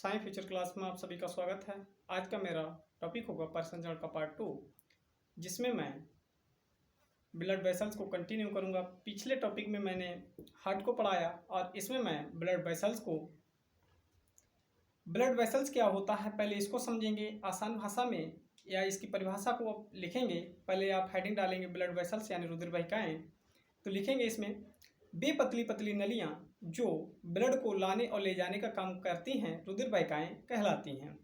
Science future class में आप सभी का स्वागत है। आज का मेरा टॉपिक होगा परिसंचरण का पार्ट 2, जिसमें मैं ब्लड वेसल्स को कंटिन्यू करूंगा। पिछले टॉपिक में मैंने हार्ट को पढ़ाया और इसमें मैं ब्लड वेसल्स क्या होता है पहले इसको समझेंगे आसान भाषा में, या इसकी परिभाषा को लिखेंगे। पहले आप हेडिंग डालेंगे ब्लड वेसल्स यानी रुधिर वाहिकाएँ, तो लिखेंगे इसमें बे पतली पतली नलियाँ जो ब्लड को लाने और ले जाने का काम करती हैं रुधिर वाहिकाएँ कहलाती हैं।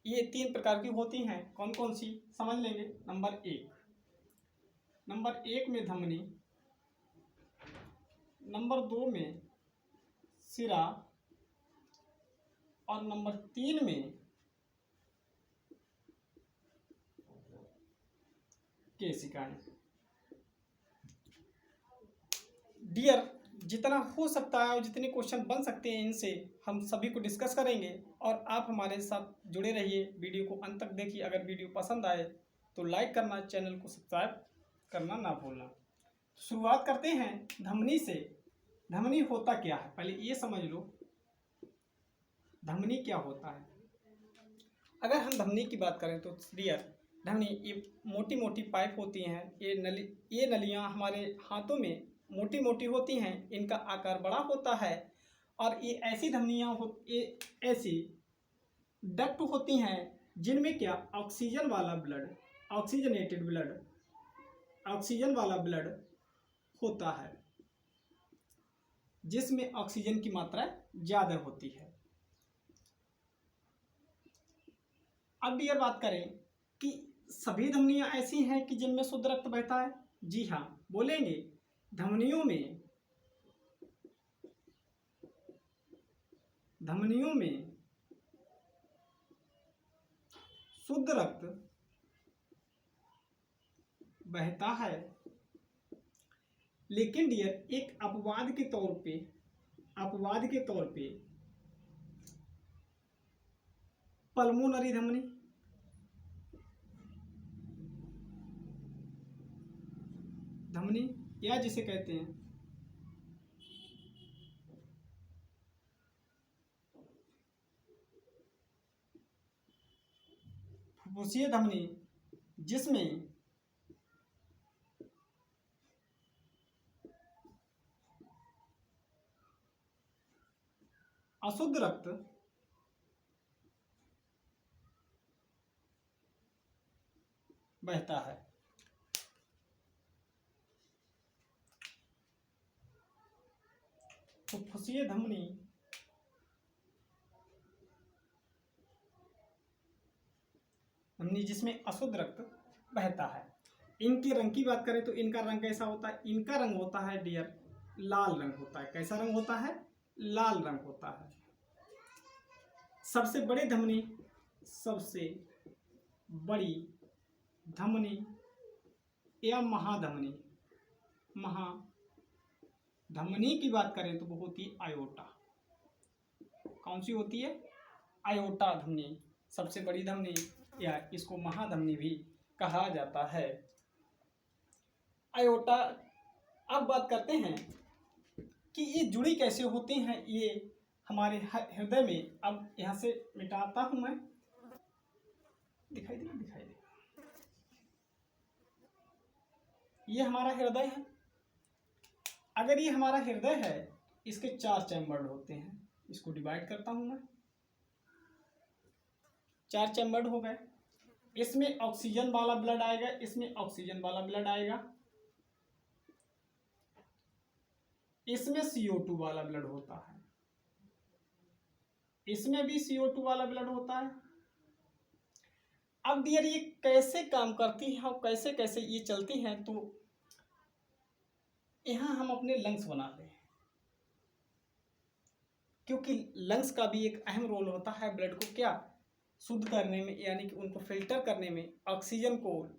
ये 3 प्रकार की होती हैं। कौन कौन सी समझ लेंगे। नंबर एक में धमनी, नंबर 2 में सिरा और नंबर 3 में केशिकाएं। डियर, जितना हो सकता है और जितने क्वेश्चन बन सकते हैं इनसे हम सभी को डिस्कस करेंगे और आप हमारे साथ जुड़े रहिए। वीडियो को अंत तक देखिए। अगर वीडियो पसंद आए तो लाइक करना, चैनल को सब्सक्राइब करना ना भूलना। शुरुआत करते हैं धमनी से। धमनी होता क्या है पहले ये समझ लो। धमनी क्या होता है? अगर हम धमनी की बात करें तो डियर, धमनी ये मोटी मोटी पाइप होती हैं। ये नलियाँ हमारे हाथों में मोटी मोटी होती हैं। इनका आकार बड़ा होता है और ये ऐसी धमनियाँ ये ऐसी डक्ट होती हैं जिनमें क्या ऑक्सीजन वाला ब्लड, ऑक्सीजन वाला ब्लड होता है, जिसमें ऑक्सीजन की मात्रा ज़्यादा होती है। अब ये बात करें कि सभी धमनियाँ ऐसी हैं कि जिनमें शुद्ध रक्त बहता है। जी हाँ, बोलेंगे धमनियों में शुद्ध रक्त बहता है, लेकिन डियर एक अपवाद के तौर पे पल्मोनरी धमनी या जिसे कहते हैं फुफ्फुसीय धमनी, जिसमें अशुद्ध रक्त बहता है। फुफ्फुसीय धमनी जिसमें अशुद्ध रक्त बहता है। इनके रंग की बात करें तो इनका रंग कैसा होता है? इनका रंग होता है डियर लाल रंग होता है। कैसा रंग होता है? लाल रंग होता है। सबसे बड़ी धमनी या महाधमनी की बात करें तो वो होती है आयोटा। कौन सी होती है? आयोटा धमनी सबसे बड़ी धमनी, या इसको महाधमनी भी कहा जाता है। आयोटा। अब बात करते हैं कि ये जुड़ी कैसे होती हैं ये हमारे हृदय में। अब यहाँ से मिटाता हूं मैं, दिखाई दे। ये हमारा हृदय है। अगर ये हमारा हृदय है, इसके 4 चैम्बर होते हैं। इसको डिवाइड करता हूं मैं, 4 चैम्बर हो गए। इसमें ऑक्सीजन वाला ब्लड आएगा, इसमें ऑक्सीजन वाला ब्लड आएगा, इसमें CO2 वाला ब्लड होता है, इसमें भी CO2 वाला ब्लड होता है। अब डियर ये कैसे काम करती है और कैसे कैसे ये चलती हैं, तो यहाँ हम अपने लंग्स बनाते हैं, क्योंकि लंग्स का भी एक अहम रोल होता है ब्लड को क्या शुद्ध करने में, यानी कि उनको फिल्टर करने में, ऑक्सीजन को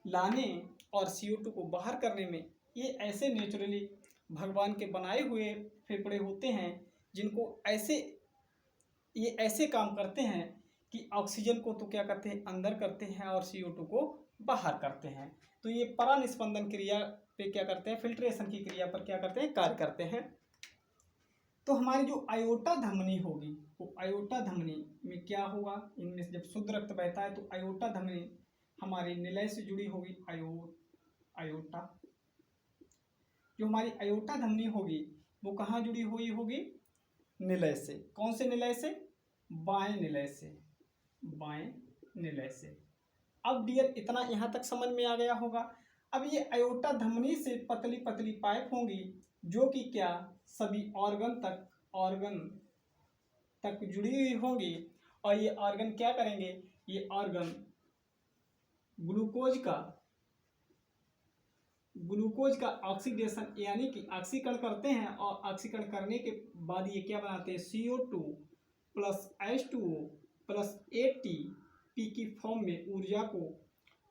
लाने और CO2 को बाहर करने में। ये ऐसे नेचुरली भगवान के बनाए हुए फेफड़े होते हैं जिनको ये ऐसे काम करते हैं कि ऑक्सीजन को तो क्या करते हैं अंदर करते हैं और CO2 को बाहर करते हैं। तो ये परानिस्पंदन क्रिया पे क्या करते हैं, फिल्ट्रेशन की क्रिया पर क्या करते हैं, कार्य करते हैं। तो हमारी जो आयोटा धमनी होगी वो आयोटा धमनी में क्या होगा, इनमें से जब शुद्ध रक्त बहता है तो आयोटा धमनी हमारी निलय से जुड़ी होगी। आयोटा जो हमारी आयोटा धमनी होगी वो कहाँ जुड़ी हुई होगी, निलय से। कौन से निलय से, बाएं निलय से, बाएं निलय से। अब डियर इतना यहाँ तक समझ में आ गया होगा। अब ये आयोटा धमनी से पतली पतली पाइप होंगी जो कि क्या सभी ऑर्गन तक जुड़ी हुई होंगी, और ये ऑर्गन क्या करेंगे, ये ऑर्गन ग्लूकोज का ऑक्सीडेशन यानी कि ऑक्सीकरण करते हैं, और ऑक्सीकरण करने के बाद ये क्या बनाते हैं, CO2 plus H2O plus ATP की फॉर्म में ऊर्जा को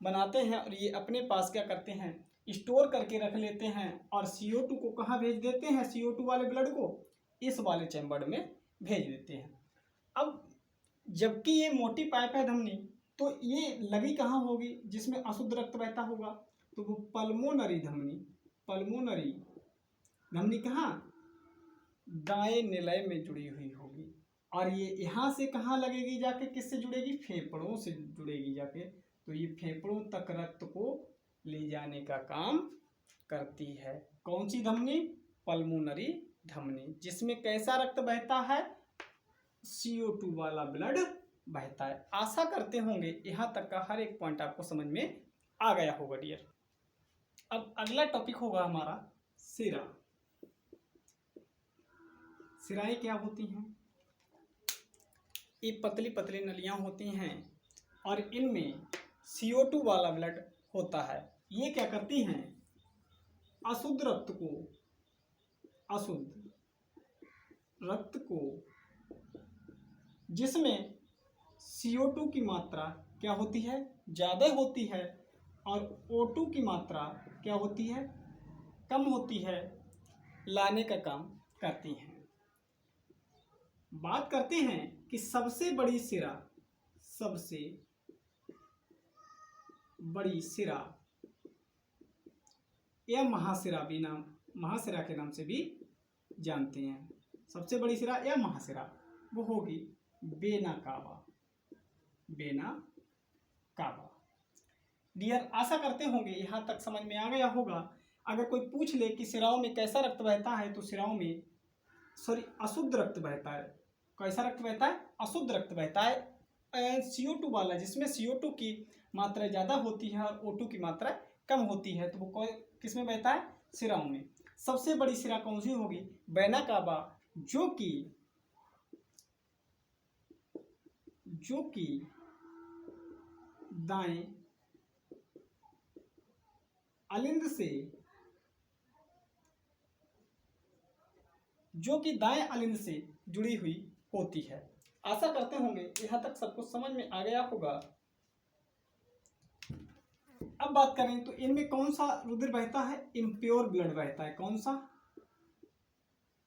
बनाते हैं, और ये अपने पास क्या करते हैं, स्टोर करके रख लेते हैं, और CO2 को कहाँ भेज देते हैं, CO2 वाले ब्लड को इस वाले चैम्बर में भेज देते हैं। अब जबकि ये मोटी पाइप है धमनी, तो ये लगी कहाँ होगी, जिसमें अशुद्ध रक्त बहता होगा, तो वो पल्मोनरी धमनी कहाँ, दाएं निलय में जुड़ी हुई होगी, और ये यहाँ से कहाँ लगेगी जाके, किससे जुड़ेगी, फेफड़ों से जुड़ेगी जाके। तो ये फेफड़ों तक रक्त को ले जाने का काम करती है। कौन सी धमनी, पल्मोनरी धमनी, जिसमें कैसा रक्त बहता है, CO2 वाला ब्लड बहता है। आशा करते होंगे यहाँ तक का हर एक पॉइंट आपको समझ में आ गया होगा डियर। अब अगला टॉपिक होगा हमारा सिरा। सिराएं क्या होती हैं, ये पतली पतली नलियां होती हैं, और इनमें CO2 वाला ब्लड होता है। ये क्या करती हैं, अशुद्ध रक्त को जिसमें CO2 की मात्रा क्या होती है, ज़्यादा होती है, और O2 की मात्रा क्या होती है, कम होती है, लाने का काम करती हैं। बात करते हैं कि सबसे बड़ी सिरा या महासिरा के नाम से भी जानते हैं। सबसे बड़ी सिरा या महासिरा वो होगी वेना कावा। डियर आशा करते होंगे यहाँ तक समझ में आ गया होगा। अगर कोई पूछ ले कि सिराओं में कैसा रक्त बहता है, तो सिराओं में अशुद्ध रक्त बहता है। कैसा रक्त बहता है, अशुद्ध रक्त बहता है, CO2 वाला, जिसमें CO2 की मात्रा ज़्यादा होती है और O2 की मात्रा कम होती है। तो वो किस में बहता है, सिराओं में। सबसे बड़ी सिरा कौन सी होगी, वेना कावा, जो कि दाएं अलिंद से जुड़ी हुई होती है। आशा करते होंगे यहाँ तक सबको समझ में आ गया होगा। अब बात करें तो इनमें कौन सा रुधिर बहता है, इम्प्योर ब्लड बहता है। कौन सा,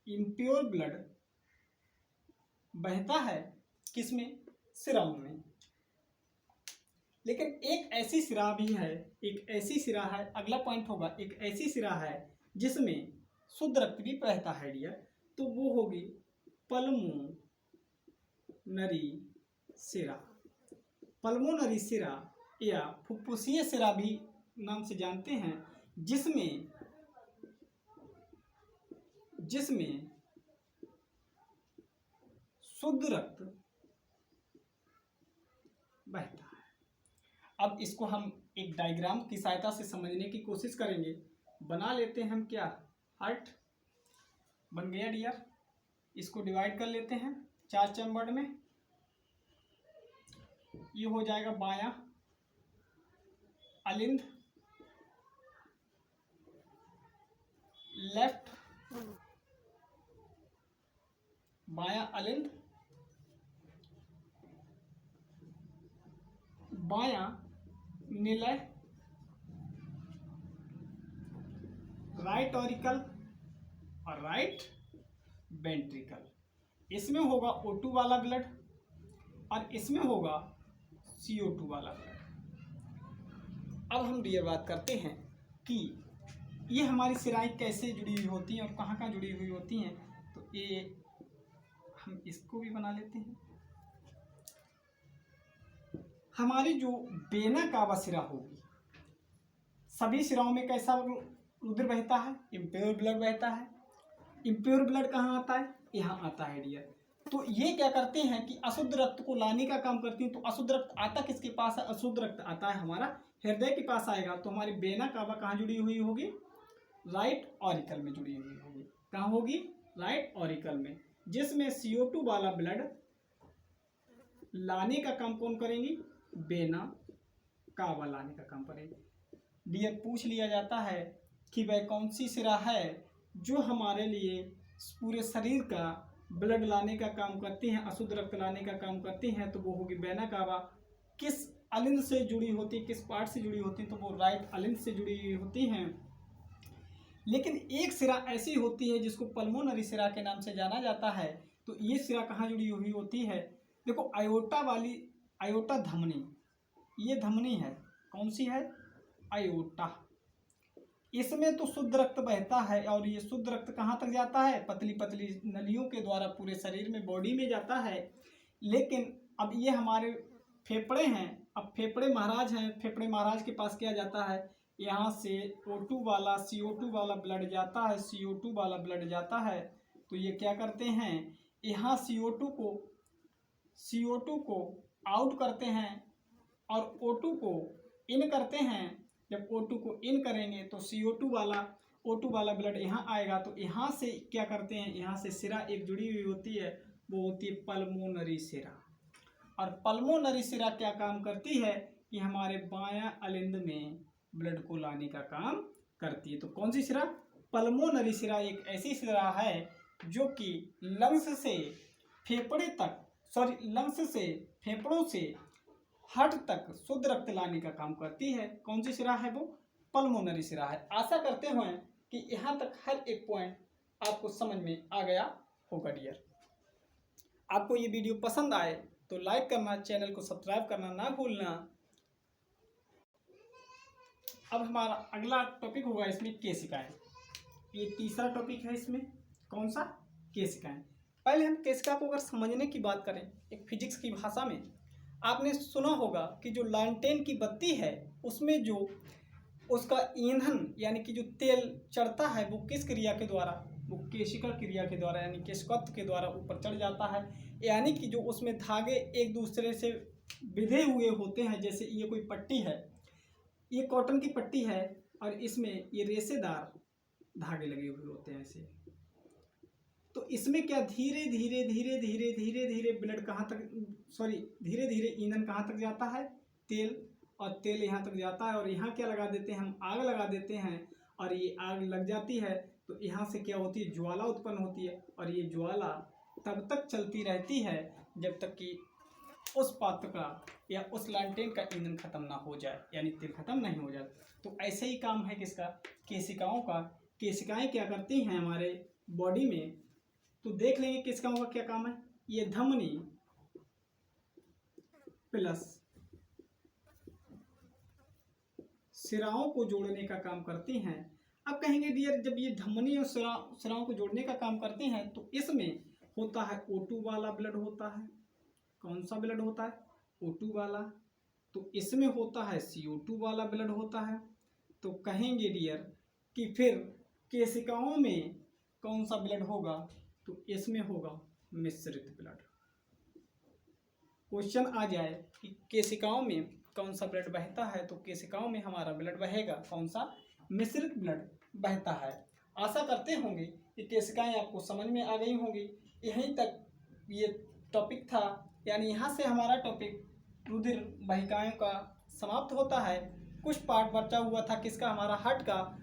इम्प्योर ब्लड बहता है किसमें, सिराओं में। लेकिन एक ऐसी सिरा है, अगला पॉइंट होगा, एक ऐसी सिरा है जिसमें शुद्ध रक्त भी बहता है डियर, तो वो होगी पल्मोनरी सिरा या फुफ्फुसीय सिरा भी नाम से जानते हैं, जिसमें शुद्ध रक्त बहता है। अब इसको हम एक डायग्राम की सहायता से समझने की कोशिश करेंगे। बना लेते हैं हम क्या, हार्ट बन गया डियर। इसको डिवाइड कर लेते हैं 4 चैम्बर में। ये हो जाएगा बायां अलिंद, लेफ्ट बायां अलिंद, बायां निलय, राइट ऑरिकल और राइट वेंट्रिकल। इसमें होगा O2 वाला ब्लड और इसमें होगा CO2 वाला ब्लड। अब हम डियर बात करते हैं कि ये हमारी सिराएं कैसे जुड़ी हुई होती हैं और कहाँ कहाँ जुड़ी हुई होती हैं। तो ये हम इसको भी बना लेते हैं। हमारी जो वेना कावा सिरा होगी, सभी सिराओं में कैसा रुधिर बहता है? इम्प्योर ब्लड बहता है। इम्प्योर ब्लड कहाँ आता है? यहाँ आता है डियर। तो ये क्या करते हैं कि अशुद्ध रक्त को लाने का काम करती हैं। तो अशुद्ध रक्त आता किसके पास है? अशुद्ध रक्त आता है हमारा हृदय के पास आएगा। तो हमारी वेना कावा कहाँ जुड़ी हुई होगी? राइट ऑरिकल में जुड़ी हुई होगी। कहाँ होगी? राइट ऑरिकल में, जिसमें CO2 वाला ब्लड लाने का काम कौन करेंगी? वेना कावा लाने का काम करेगी। डियर, पूछ लिया जाता है कि वह कौन सी सिरा है जो हमारे लिए पूरे शरीर का ब्लड लाने का काम करती हैं, अशुद्ध रक्त लाने का काम करती हैं, तो वो होगी वेना कावा। किस अलिंद से जुड़ी होती, किस पार्ट से जुड़ी होती? तो वो राइट अलिंद से जुड़ी होती हैं। लेकिन एक सिरा ऐसी होती है जिसको पल्मोनरी सिरा के नाम से जाना जाता है। तो ये सिरा कहाँ जुड़ी हुई होती है? देखो, आयोटा धमनी, ये धमनी है। कौन सी है? आयोटा। इसमें तो शुद्ध रक्त बहता है और ये शुद्ध रक्त कहाँ तक जाता है? पतली पतली नलियों के द्वारा पूरे शरीर में, बॉडी में जाता है। लेकिन अब ये हमारे फेफड़े हैं। अब फेफड़े महाराज हैं, फेफड़े महाराज के पास क्या जाता है? यहाँ से O2 वाला, CO2 वाला ब्लड जाता है, CO2 वाला ब्लड जाता है। तो ये क्या करते हैं? यहाँ CO2 को आउट करते हैं और O2 को इन करते हैं। जब O2 को इन करेंगे तो O2 वाला ब्लड यहाँ आएगा। तो यहाँ से क्या करते हैं? यहाँ से सिरा एक जुड़ी हुई होती है, वो होती है पल्मोनरी सिरा। और पल्मोनरी सिरा क्या काम करती है कि हमारे बायां अलिंद में ब्लड को लाने का काम करती है। तो कौन सी सिरा? पल्मोनरी सिरा एक ऐसी सिरा है जो कि लंग्स से फेफड़ों से हार्ट तक शुद्ध रक्त लाने का काम करती है। कौन सी सिरा है? वो पल्मोनरी सिरा है। आशा करते हैं कि यहाँ तक हर एक पॉइंट आपको समझ में आ गया होगा डियर। आपको ये वीडियो पसंद आए तो लाइक करना, चैनल को सब्सक्राइब करना ना भूलना। अब हमारा अगला टॉपिक होगा इसमें केशिकाएं। ये तीसरा टॉपिक है इसमें। कौन सा? केशिकाएं। पहले हम केशिका को अगर समझने की बात करें एक फिजिक्स की भाषा में, आपने सुना होगा कि जो लैंटेन की बत्ती है उसमें जो उसका ईंधन यानी कि जो तेल चढ़ता है वो किस क्रिया के द्वारा? वो केशिका क्रिया के द्वारा, यानी केशिकत्व के द्वारा ऊपर चढ़ जाता है। यानी कि जो उसमें धागे एक दूसरे से बिधे हुए होते हैं। जैसे ये कोई पट्टी है, ये कॉटन की पट्टी है और इसमें ये रेशेदार धागे लगे हुए होते हैं ऐसे। तो इसमें क्या धीरे धीरे ब्लड कहाँ तक, धीरे धीरे ईंधन कहाँ तक जाता है? तेल। और तेल यहाँ तक जाता है और यहाँ क्या लगा देते हैं? हम आग लगा देते हैं और ये आग लग जाती है। तो यहाँ से क्या होती है? ज्वाला उत्पन्न होती है और ये ज्वाला तब तक चलती रहती है जब तक कि उस पात्र का या उस लैंटेन का ईंधन खत्म ना हो जाए, यानी तेल खत्म नहीं हो जाए। तो ऐसे ही काम है किसका? केशिकाओं का। केशिकाएं क्या करती हैं हमारे बॉडी में? तो देख लेंगे केशिकाओं का क्या काम है। ये धमनी प्लस सिराओं को जोड़ने का काम करती हैं। अब कहेंगे डियर, जब ये धमनी और सिराओं को जोड़ने का काम करती हैं तो इसमें होता है O2 वाला ब्लड होता है। कौन सा ब्लड होता है? O2 वाला। तो इसमें होता है CO2 वाला ब्लड होता है। तो कहेंगे डियर कि फिर केशिकाओं में कौन सा ब्लड होगा? तो इसमें होगा मिश्रित ब्लड। क्वेश्चन आ जाए कि केशिकाओं में कौन सा ब्लड बहता है, तो केशिकाओं में हमारा ब्लड बहेगा कौन सा? मिश्रित ब्लड बहता है। आशा करते होंगे कि केशिकाएं आपको समझ में आ गई होंगी। यहीं तक ये टॉपिक था, यानी यहाँ से हमारा टॉपिक रुधिर वाहिकाओं का समाप्त होता है। कुछ पार्ट बचा हुआ था किसका? हमारा हार्ट का।